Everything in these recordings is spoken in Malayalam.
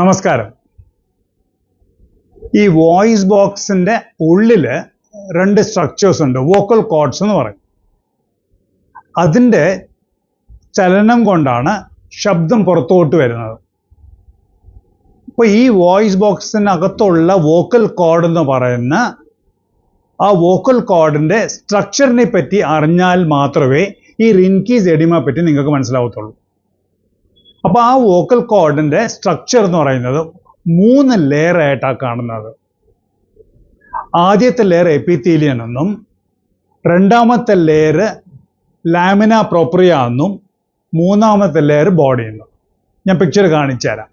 നമസ്കാരം. ഈ വോയിസ് ബോക്സിന്റെ ഉള്ളില് രണ്ട് സ്ട്രക്ചേഴ്സ് ഉണ്ട്. വോക്കൽ കോർഡ്സ് എന്ന് പറയും. അതിന്റെ ചലനം കൊണ്ടാണ് ശബ്ദം പുറത്തോട്ട് വരുന്നത്. അപ്പോൾ ഈ വോയിസ് ബോക്സിനകത്തുള്ള വോക്കൽ കോർഡ് എന്ന് പറയുന്ന ആ വോക്കൽ കോർഡിന്റെ സ്ട്രക്ചറിനെ പറ്റി അറിഞ്ഞാൽ മാത്രമേ ഈ റിൻകീസ് എഡിമ പറ്റി നിങ്ങൾക്ക് മനസ്സിലാവത്തുള്ളൂ. അപ്പോൾ ആ വോക്കൽ കോർഡിന്റെ സ്ട്രക്ചർ എന്ന് പറയുന്നത് 3 ലെയർ ആയിട്ടാണ് കാണുന്നത്. ആദ്യത്തെ ലെയർ എപ്പിത്തീലിയൻ എന്നും, രണ്ടാമത്തെ ലെയർ ലാമിന പ്രോപ്രിയ എന്നും, മൂന്നാമത്തെ ലെയർ ബോഡി എന്നും. ഞാൻ പിക്ചർ കാണിച്ചു തരാം.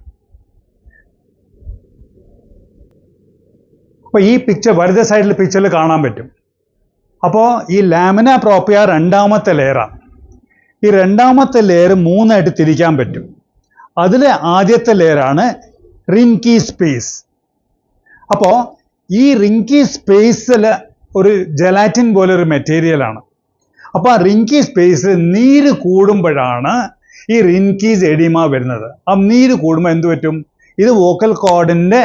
അപ്പോൾ ഈ പിക്ചർ വലത് സൈഡിൽ പിക്ചറിൽ കാണാൻ പറ്റും. അപ്പോൾ ഈ ലാമിന പ്രോപ്രിയ രണ്ടാമത്തെ ലെയറാണ്. ഈ രണ്ടാമത്തെ ലെയർ 3 ആയിട്ട് തിരിക്കാൻ പറ്റും. അതിലെ ആദ്യത്തെ ലെയറാണ് റിൻകി സ്പേസ്. അപ്പോൾ ഈ റിൻകി സ്പേസിൽ ഒരു ജെലാറ്റിൻ പോലെ ഒരു മെറ്റീരിയലാണ്. അപ്പോൾ ആ റിൻകി സ്പേസിൽ നീര് കൂടുമ്പോഴാണ് ഈ റിൻകീസ് എഡിമ വരുന്നത്. ആ നീര് കൂടുമ്പോൾ എന്ത് പറ്റും? ഇത് വോക്കൽ കോർഡിൻ്റെ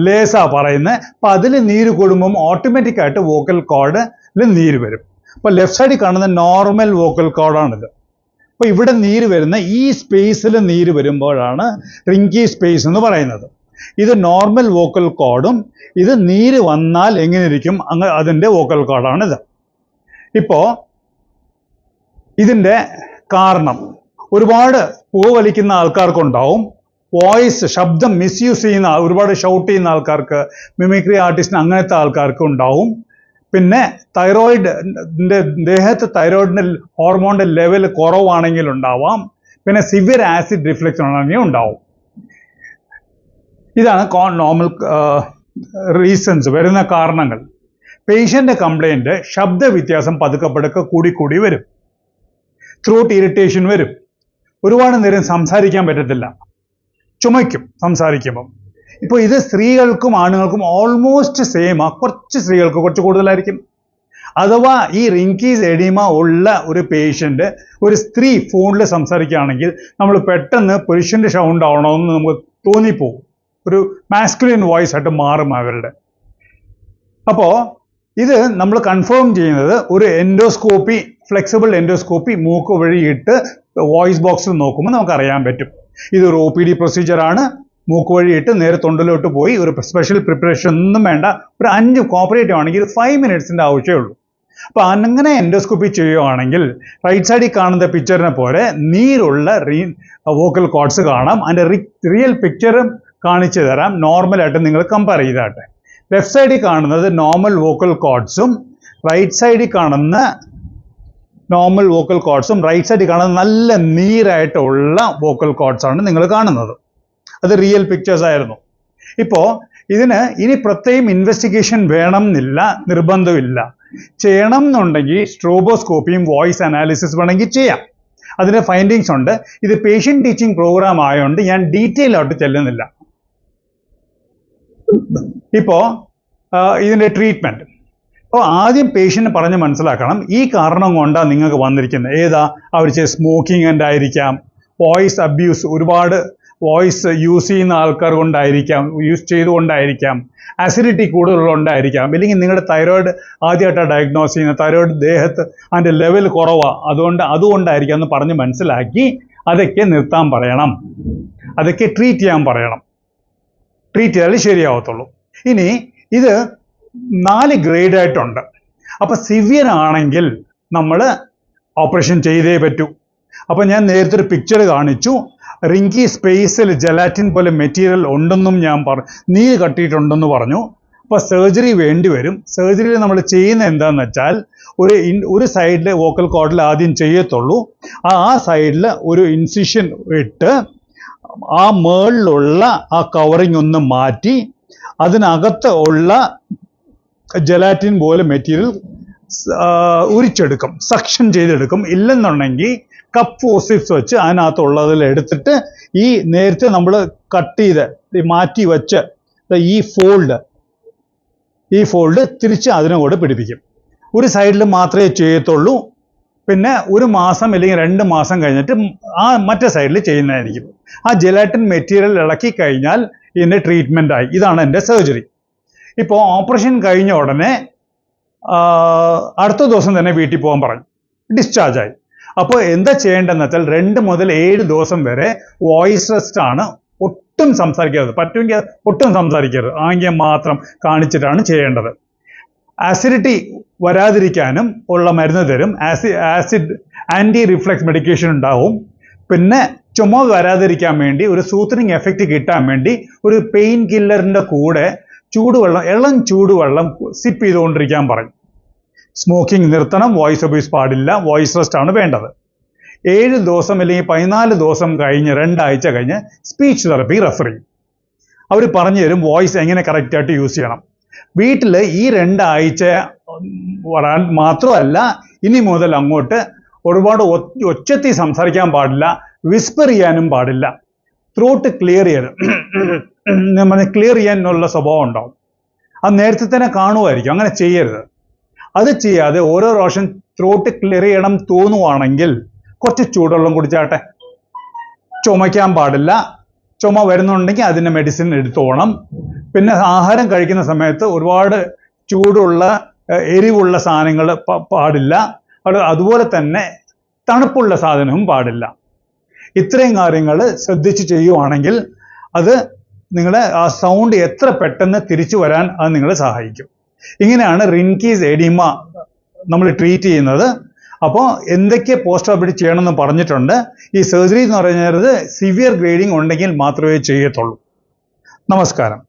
ലേസാ പറയുന്നത്. അപ്പം അതിൽ നീര് കൂടുമ്പം ഓട്ടോമാറ്റിക്കായിട്ട് വോക്കൽ കോർഡിൽ നീര് വരും. അപ്പോൾ ലെഫ്റ്റ് സൈഡിൽ കാണുന്ന നോർമൽ വോക്കൽ കോർഡാണിത്. അപ്പോൾ ഇവിടെ നീര് വരുന്ന ഈ സ്പേസിൽ നീര് വരുമ്പോഴാണ് റിൻകി സ്പേസ് എന്ന് പറയുന്നത്. ഇത് നോർമൽ വോക്കൽ കോർഡും ഇത് നീര് വന്നാൽ എങ്ങനെ ഇരിക്കും അതിൻ്റെ വോക്കൽ കോർഡാണിത്. ഇപ്പോൾ ഇതിൻ്റെ കാരണം ഒരുപാട് പുകവലിക്കുന്ന ആൾക്കാർക്കുണ്ടാവും. വോയിസ് ശബ്ദം മിസ്യൂസ് ചെയ്യുന്ന ഒരുപാട് ഷൗട്ട് ചെയ്യുന്ന ആൾക്കാർക്ക്, മിമിക്രി ആർട്ടിസ്റ്റിന് അങ്ങനത്തെ ആൾക്കാർക്ക് ഉണ്ടാവും. പിന്നെ തൈറോയിഡിൻ്റെ ദേഹത്ത് തൈറോയിഡിൻ്റെ ഹോർമോണിൻ്റെ ലെവൽ കുറവാണെങ്കിൽ ഉണ്ടാവാം. പിന്നെ സിവിയർ ആസിഡ് റിഫ്ലക്ഷൻ ആണെങ്കിൽ ഉണ്ടാവും. ഇതാണ് നോർമൽ റീസൺസ്, വരുന്ന കാരണങ്ങൾ. പേഷ്യൻ്റെ കംപ്ലൈൻറ്റ് ശബ്ദ വ്യത്യാസം പതുക്കെ കൂടി വരും. ത്രോട്ട് ഇറിറ്റേഷൻ വരും. ഒരുപാട് നേരം സംസാരിക്കാൻ പറ്റത്തില്ല, ചുമയ്ക്കും സംസാരിക്കുമ്പം. ഇപ്പോൾ ഇത് സ്ത്രീകൾക്കും ആണുങ്ങൾക്കും ഓൾമോസ്റ്റ് സെയിമാ. കുറച്ച് സ്ത്രീകൾക്ക് കുറച്ച് കൂടുതലായിരിക്കും. അഥവാ ഈ റിൻകീസ് എഡിമ ഉള്ള ഒരു പേഷ്യൻ്റ് ഒരു സ്ത്രീ ഫോണിൽ സംസാരിക്കുകയാണെങ്കിൽ നമ്മൾ പെട്ടെന്ന് പുരുഷൻ്റെ സൗണ്ട് ആവണമെന്ന് നമുക്ക് തോന്നിപ്പോകും. ഒരു മാസ്കുലിൻ വോയിസ് ആയിട്ട് മാറും അവരുടെ. അപ്പോൾ ഇത് നമ്മൾ കൺഫേം ചെയ്യുന്നത് ഒരു എൻഡോസ്കോപ്പി, ഫ്ലെക്സിബിൾ എൻഡോസ്കോപ്പി മൂക്ക് വഴിയിട്ട് വോയിസ് ബോക്സിൽ നോക്കുമ്പോൾ നമുക്കറിയാൻ പറ്റും. ഇതൊരു OPD പ്രൊസീജിയറാണ്. മൂക്ക് വഴിയിട്ട് നേരെ തൊണ്ടിലോട്ട് പോയി ഒരു സ്പെഷ്യൽ പ്രിപ്പറേഷൻ ഒന്നും വേണ്ട. ഒരു 5 കോപ്പറേറ്റീവ് ആണെങ്കിൽ 5 മിനിറ്റ്സിൻ്റെ ആവശ്യമേ ഉള്ളൂ. അപ്പോൾ അങ്ങനെ എൻഡോസ്കോപ്പി ചെയ്യുകയാണെങ്കിൽ റൈറ്റ് സൈഡിൽ കാണുന്ന പിക്ചറിനെ പോലെ നീരുള്ള വോക്കൽ കോർഡ്സ് കാണാം. അതിൻ്റെ റിയൽ പിക്ചറും കാണിച്ചു തരാം. നോർമലായിട്ട് നിങ്ങൾ കമ്പയർ ചെയ്താട്ടെ. ലെഫ്റ്റ് സൈഡിൽ കാണുന്നത് നോർമൽ വോക്കൽ കോർഡ്സും റൈറ്റ് സൈഡിൽ കാണുന്ന നോർമൽ വോക്കൽ കോർഡ്സും റൈറ്റ് സൈഡിൽ കാണുന്ന നല്ല നീരായിട്ടുള്ള വോക്കൽ കോർഡ്സാണ് നിങ്ങൾ കാണുന്നത്. അത് റിയൽ പിക്ചേഴ്സ് ആയിരുന്നു. ഇപ്പോൾ ഇതിന് ഇനി പ്രത്യേകം ഇൻവെസ്റ്റിഗേഷൻ വേണം എന്നില്ല, നിർബന്ധമില്ല. ചെയ്യണം എന്നുണ്ടെങ്കിൽ സ്ട്രോബോസ്കോപ്പിയും വോയിസ് അനാലിസിസ് വേണമെങ്കിൽ ചെയ്യാം. അതിൻ്റെ ഫൈൻഡിങ്സ് ഉണ്ട്. ഇത് പേഷ്യൻ്റ് ടീച്ചിങ് പ്രോഗ്രാം ആയതുകൊണ്ട് ഞാൻ ഡീറ്റെയിൽ ആയിട്ട് ചെല്ലുന്നില്ല. ഇപ്പോൾ ഇതിൻ്റെ ട്രീറ്റ്മെൻറ്റ്. അപ്പോൾ ആദ്യം പേഷ്യൻ്റ് പറഞ്ഞ് മനസ്സിലാക്കണം ഈ കാരണം കൊണ്ടാണ് നിങ്ങൾക്ക് വന്നിരിക്കുന്നത്. ഏതാ? അവർ സ്മോക്കിംഗ് ഉണ്ടായിരിക്കാം, വോയിസ് അബ്യൂസ്, ഒരുപാട് വോയിസ് യൂസ് ചെയ്യുന്ന ആൾക്കാർ കൊണ്ടായിരിക്കാം, യൂസ് ചെയ്തുകൊണ്ടായിരിക്കാം, അസിഡിറ്റി കൂടുതലുണ്ടായിരിക്കാം, അല്ലെങ്കിൽ നിങ്ങളുടെ തൈറോയിഡ് ആദ്യമായിട്ടാണ് ഡയഗ്നോസ് ചെയ്യുന്നത്, തൈറോയിഡ് ദേഹത്ത് അതിൻ്റെ ലെവൽ കുറവാണ്, അതുകൊണ്ടായിരിക്കാം എന്ന് പറഞ്ഞ് മനസ്സിലാക്കി അതൊക്കെ നിർത്താൻ പറയണം, അതൊക്കെ ട്രീറ്റ് ചെയ്യാൻ പറയണം. ട്രീറ്റ് ചെയ്താൽ ശരിയാവത്തുള്ളൂ. ഇനി ഇത് 4 ഗ്രേഡായിട്ടുണ്ട്. അപ്പോൾ സിവിയർ ആണെങ്കിൽ നമ്മൾ ഓപ്പറേഷൻ ചെയ്തേ പറ്റൂ. അപ്പോൾ ഞാൻ നേരത്തെ ഒരു പിക്ചർ കാണിച്ചു. റിൻകി സ്പേസിൽ ജെലാറ്റിൻ പോലെ മെറ്റീരിയൽ ഉണ്ടെന്നും ഞാൻ നീര് കട്ടിയിട്ടുണ്ടെന്ന് പറഞ്ഞു. അപ്പോൾ സർജറി വേണ്ടി വരും. സർജറിയിൽ നമ്മൾ ചെയ്യുന്ന എന്താണെന്ന് വെച്ചാൽ ഒരു സൈഡിൽ വോക്കൽ കോർഡിൽ ആദ്യം ചെയ്യത്തുള്ളൂ. ആ സൈഡിൽ ഒരു ഇൻസിഷൻ ഇട്ട് ആ മേളിലുള്ള ആ കവറിങ് ഒന്ന് മാറ്റി അതിനകത്ത് ഉള്ള ജെലാറ്റിൻ പോലെ മെറ്റീരിയൽ ഉരിച്ചെടുക്കും, സക്ഷൻ ചെയ്തെടുക്കും. ഇല്ലെന്നുണ്ടെങ്കിൽ കപ്പ് ഫോസിപ്സ് വെച്ച് അതിനകത്തുള്ളതിൽ എടുത്തിട്ട് ഈ നേരത്തെ നമ്മൾ കട്ട് ചെയ്ത് മാറ്റി വെച്ച് ഈ ഫോൾഡ് തിരിച്ച് അതിനോട് പിടിപ്പിക്കും. ഒരു സൈഡിൽ മാത്രമേ ചെയ്യത്തുള്ളൂ. പിന്നെ 1 മാസം അല്ലെങ്കിൽ 2 മാസം കഴിഞ്ഞിട്ട് ആ മറ്റേ സൈഡിൽ ചെയ്യുന്നതായിരിക്കും. ആ ജെലാറ്റിൻ മെറ്റീരിയൽ ഇളക്കി കഴിഞ്ഞാൽ ഇതിൻ്റെ ട്രീറ്റ്മെൻ്റ് ആയി. ഇതാണ് എൻ്റെ സർജറി. ഇപ്പോൾ ഓപ്പറേഷൻ കഴിഞ്ഞ ഉടനെ അടുത്ത ദിവസം തന്നെ വീട്ടിൽ പോകാൻ പറഞ്ഞു, ഡിസ്ചാർജ് ആയി. അപ്പോൾ എന്താ ചെയ്യേണ്ടതെന്ന് വെച്ചാൽ 2 മുതൽ 7 ദിവസം വരെ വോയിസ് റെസ്റ്റ് ആണ്. ഒട്ടും സംസാരിക്കരുത്, പറ്റുമെങ്കിൽ ഒട്ടും സംസാരിക്കരുത്, ആംഗ്യം മാത്രം കാണിച്ചിട്ടാണ് ചെയ്യേണ്ടത്. ആസിഡിറ്റി വരാതിരിക്കാനും ഉള്ള മരുന്ന് തരും. ആസിഡ് ആൻറ്റി റിഫ്ലക്സ് മെഡിക്കേഷൻ ഉണ്ടാവും. പിന്നെ ചുമ വരാതിരിക്കാൻ വേണ്ടി ഒരു സൂത്തനിങ് എഫക്റ്റ് കിട്ടാൻ വേണ്ടി ഒരു പെയിൻ കില്ലറിൻ്റെ കൂടെ ചൂടുവെള്ളം, ഇളം ചൂടുവെള്ളം സിപ്പ് ചെയ്തുകൊണ്ടിരിക്കാൻ പറയും. സ്മോക്കിംഗ് നിർത്തണം, വോയിസ് അബ്യൂസ് പാടില്ല, വോയിസ് റെസ്റ്റ് ആണ് വേണ്ടത്. 7 ദിവസം അല്ലെങ്കിൽ 14 ദിവസം കഴിഞ്ഞ് 2 ആഴ്ച കഴിഞ്ഞ് സ്പീച്ച് തെറപ്പി റെഫർ ചെയ്യും. അവർ പറഞ്ഞു തരും വോയിസ് എങ്ങനെ കറക്റ്റായിട്ട് യൂസ് ചെയ്യണം. വീട്ടിൽ ഈ 2 ആഴ്ച വരാൻ മാത്രമല്ല, ഇനി മുതൽ അങ്ങോട്ട് ഒരുപാട് ഒച്ചത്തിൽ സംസാരിക്കാൻ പാടില്ല, വിസ്പർ ചെയ്യാനും പാടില്ല. ത്രോട്ട് ക്ലിയർ ചെയ്യാനുള്ള സ്വഭാവം ഉണ്ടാവും. അത് നേരത്തെ തന്നെ കാണുമായിരിക്കും. അങ്ങനെ ചെയ്യരുത്. അത് ചെയ്യാതെ ഓരോ പ്രാവശ്യം ത്രോട്ട് ക്ലിയർ ചെയ്യണം തോന്നുവാണെങ്കിൽ കുറച്ച് ചൂടുവെള്ളം കുടിച്ചാട്ടെ. ചുമയ്ക്കാൻ പാടില്ല. ചുമ വരുന്നുണ്ടെങ്കിൽ അതിൻ്റെ മെഡിസിൻ എടുത്തോണം. പിന്നെ ആഹാരം കഴിക്കുന്ന സമയത്ത് ഒരുപാട് ചൂടുള്ള എരിവുള്ള സാധനങ്ങൾ പാടില്ല. അതുപോലെ തന്നെ തണുപ്പുള്ള സാധനവും പാടില്ല. ഇത്രയും കാര്യങ്ങൾ ശ്രദ്ധിച്ച് ചെയ്യുവാണെങ്കിൽ അത് നിങ്ങളെ ആ സൗണ്ട് എത്ര പെട്ടെന്ന് തിരിച്ചു വരാൻ അത് നിങ്ങളെ സഹായിക്കും. ഇങ്ങനെയാണ് റിൻകീസ് എഡിമ നമ്മൾ ട്രീറ്റ് ചെയ്യുന്നത്. അപ്പോൾ എന്തൊക്കെ പോസ്റ്റ് ഓപ്പറേറ്റീവ് ചെയ്യണമെന്ന് പറഞ്ഞിട്ടുണ്ട്. ഈ സർജറി എന്ന് പറയുന്നത് സിവിയർ ഗ്രേഡിങ് ഉണ്ടെങ്കിൽ മാത്രമേ ചെയ്യത്തുള്ളൂ. നമസ്കാരം.